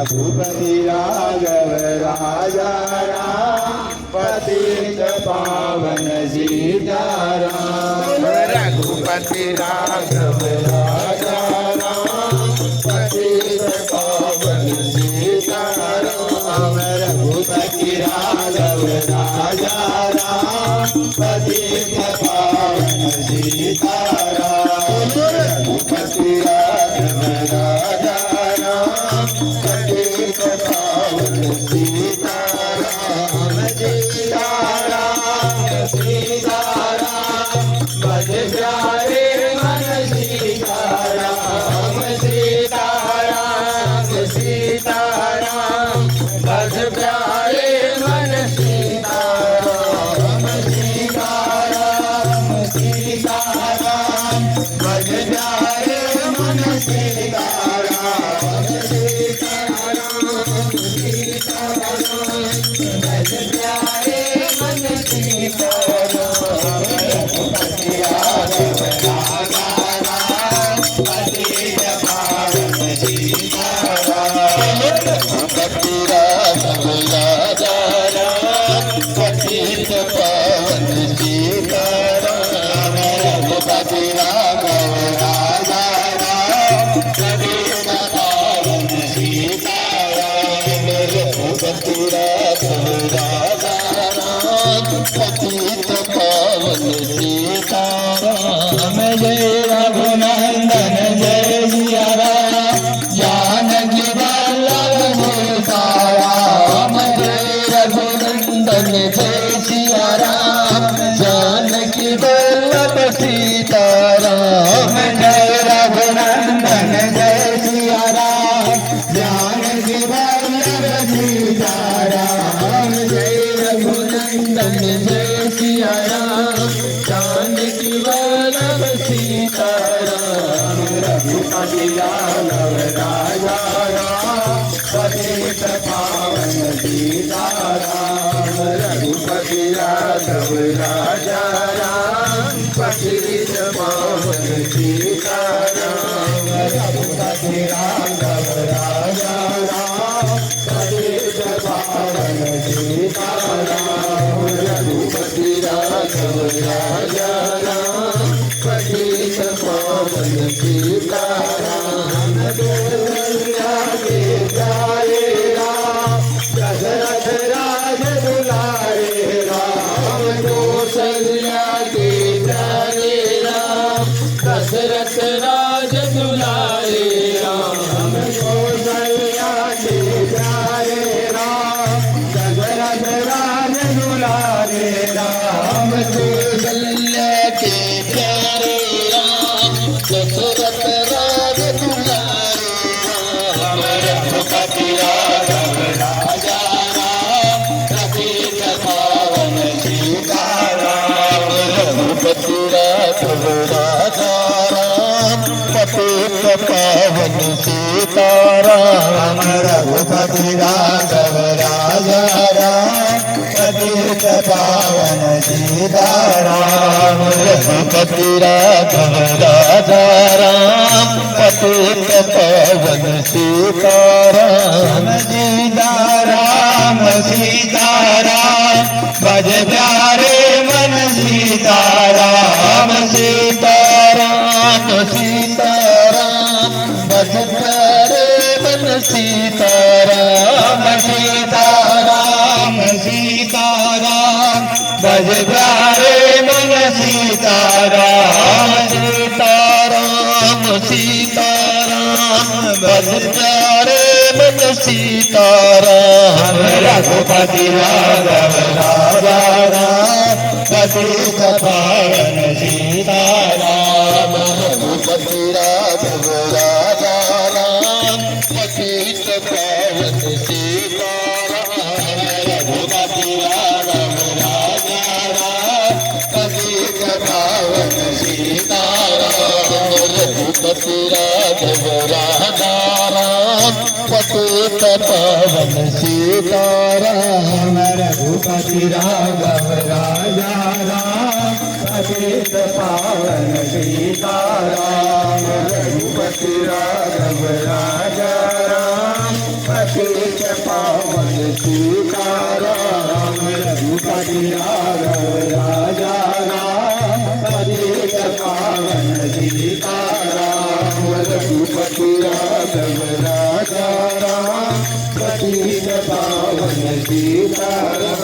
रघुपति राघव राजा राम पतित पावन सीताराम रघुपति राघव राजा राम पतित पावन सीताराम रघुपति राघव राजा राम पतित पावन सीताराम रघुपति राघव राजा राम पतित पावन सीताराम सीताराम सीताराम भज प्यारे मन सीताराम सीताराम सीताराम भज प्यारे मन सीताराम सीताराम सीताराम भज प्यारे मन सीताराम सीताराम सीताराम भज प्यारे मन सीताराम रघुपति राघव राजा राम पतित पावन सीताराम रघुपति राघव राजा राम पतित पावन सीताराम रघुपति राघव राजा राम पतित पावन सीताराम रघुपति राघव राजा राम पतित पावन सीताराम जय रघुनंदन जय सिया राम जानकी वल्लभ सीताराम जय रघुनंदन जय सिया राम जानकी वल्लभ सीताराम जय रघुनंदन जय सिया राम जानकी वल्लभ सीताराम जय रघुनंदन जय सिया राम जानकी वल्लभ सीताराम रघुपति राघव राजा राम पतित पावन सीताराम रघुपति राघव राजा राम पतित पावन सीताराम रघुपति राघव राजा राम पतित पावन सीताराम रघुपति राघव राजा राम पतित पावन सीताराम दुनिया के प्यारे राम दशरथ राज दुलारे राम कौशल्या के प्यारे राम दशरथ राज दुलारे राम कौशल्या के प्यारे राम दशरथ राज दुलारे राम कौशल्या के प्यारे राम दशरथ राज दुलारे राम रघुपति राघव राजा राम पतित पावन सीताराम रघुपति राघव राजा राम पतित पावन सीताराम रघुपति राघव राजा राम पतित पावन सीताराम रघुपति राघव राजा राम पतित पावन सीताराम सीताराम सीताराम भज प्यारे मन सीताराम सीताराम सीताराम भज प्यारे मन सीताराम सीताराम सीताराम भज प्यारे मन सीताराम सीताराम सीताराम भज प्यारे मन सीताराम रघुपति राघव राजा राम पतित पावन सीताराम रघुपति राघव राजा राम पतित पावन सीताराम रघुपति राघव राजा राम पतित पावन सीताराम रघुपति राघव राजा राम पतित पावन सीताराम रघुपति राघव राजा राम पतित पावन सीताराम रघुपति राघव राजा राम पतित पावन सीताराम रघुपति राजा राम पतित पावन सीताराम रघुपति राजा राम पतित पावन सीताराम